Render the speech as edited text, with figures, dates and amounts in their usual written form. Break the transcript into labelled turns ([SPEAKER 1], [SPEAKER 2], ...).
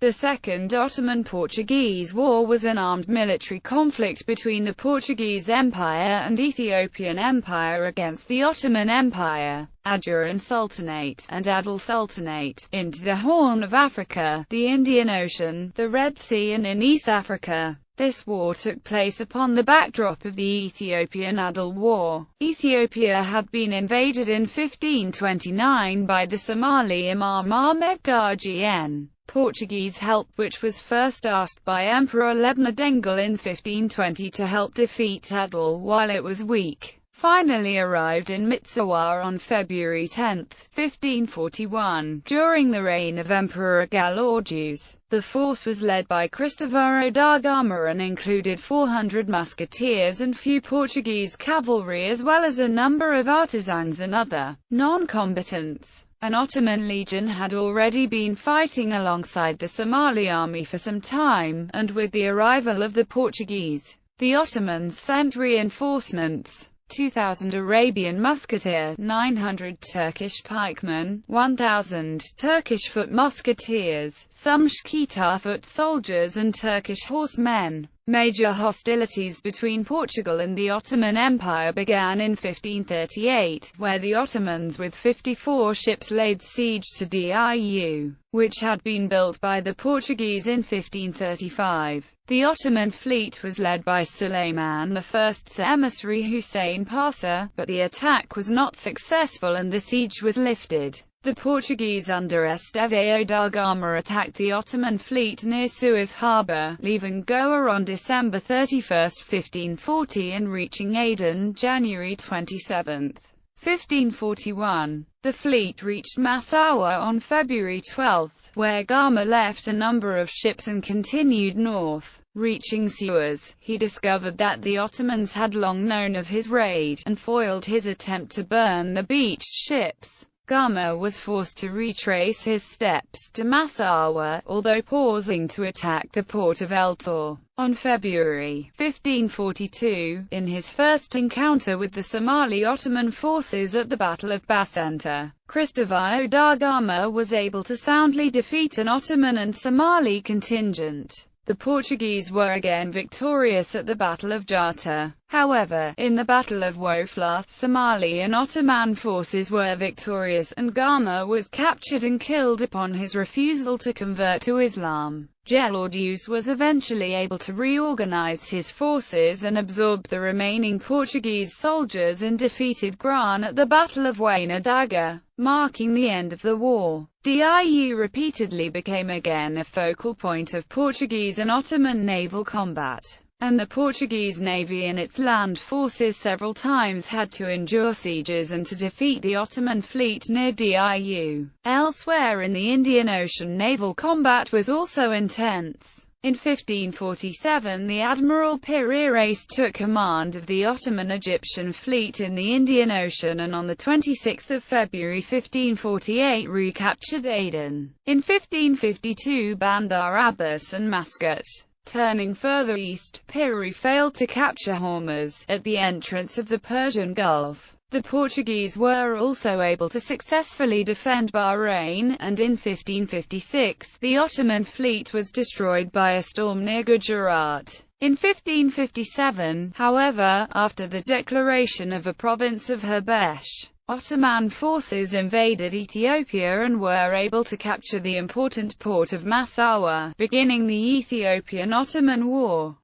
[SPEAKER 1] The Second Ottoman-Portuguese War was an armed military conflict between the Portuguese Empire and Ethiopian Empire against the Ottoman Empire, Ajuran Sultanate, and Adal Sultanate, into the Horn of Africa, the Indian Ocean, the Red Sea and in East Africa. This war took place upon the backdrop of the Ethiopian-Adal War. Ethiopia had been invaded in 1529 by the Somali Imam Ahmed Gaji N. Portuguese help, which was first asked by Emperor Lebna Dengel in 1520 to help defeat Adal while it was weak, finally arrived in Mitsawa on February 10, 1541, during the reign of Emperor Galorgius. The force was led by Cristóvão da Gama and included 400 musketeers and few Portuguese cavalry, as well as a number of artisans and other non-combatants. An Ottoman legion had already been fighting alongside the Somali army for some time, and with the arrival of the Portuguese, the Ottomans sent reinforcements. 2,000 Arabian musketeer, 900 Turkish pikemen, 1,000 Turkish foot musketeers, some Shkita foot soldiers and Turkish horsemen. Major hostilities between Portugal and the Ottoman Empire began in 1538, where the Ottomans with 54 ships laid siege to Diu, which had been built by the Portuguese in 1535. The Ottoman fleet was led by Suleiman I's emissary Hussein Pasha, but the attack was not successful and the siege was lifted. The Portuguese under Estevão da Gama attacked the Ottoman fleet near Suez Harbour, leaving Goa on December 31, 1540 and reaching Aden January 27, 1541. The fleet reached Massawa on February 12, where Gama left a number of ships and continued north. Reaching Suez, he discovered that the Ottomans had long known of his raid, and foiled his attempt to burn the beached ships. Gama was forced to retrace his steps to Massawa, although pausing to attack the port of El Thor. On February 1542, in his first encounter with the Somali Ottoman forces at the Battle of Basenta, Cristóvão da Gama was able to soundly defeat an Ottoman and Somali contingent. The Portuguese were again victorious at the Battle of Jata. However, in the Battle of Wofla, Somali and Ottoman forces were victorious, and Gama was captured and killed upon his refusal to convert to Islam. Gelordius was eventually able to reorganize his forces and absorb the remaining Portuguese soldiers and defeated Gran at the Battle of Waina Daga, marking the end of the war. Diu repeatedly became again a focal point of Portuguese and Ottoman naval combat, and the Portuguese navy and its land forces several times had to endure sieges and to defeat the Ottoman fleet near Diu. Elsewhere in the Indian Ocean, naval combat was also intense. In 1547 the Admiral Piraeus took command of the Ottoman Egyptian fleet in the Indian Ocean and on 26 February 1548 recaptured Aden. In 1552 Bandar Abbas and Muscat. Turning further east, Piraeus failed to capture Hormuz, at the entrance of the Persian Gulf. The Portuguese were also able to successfully defend Bahrain, and in 1556, the Ottoman fleet was destroyed by a storm near Gujarat. In 1557, however, after the declaration of a province of Habesh, Ottoman forces invaded Ethiopia and were able to capture the important port of Massawa, beginning the Ethiopian-Ottoman War.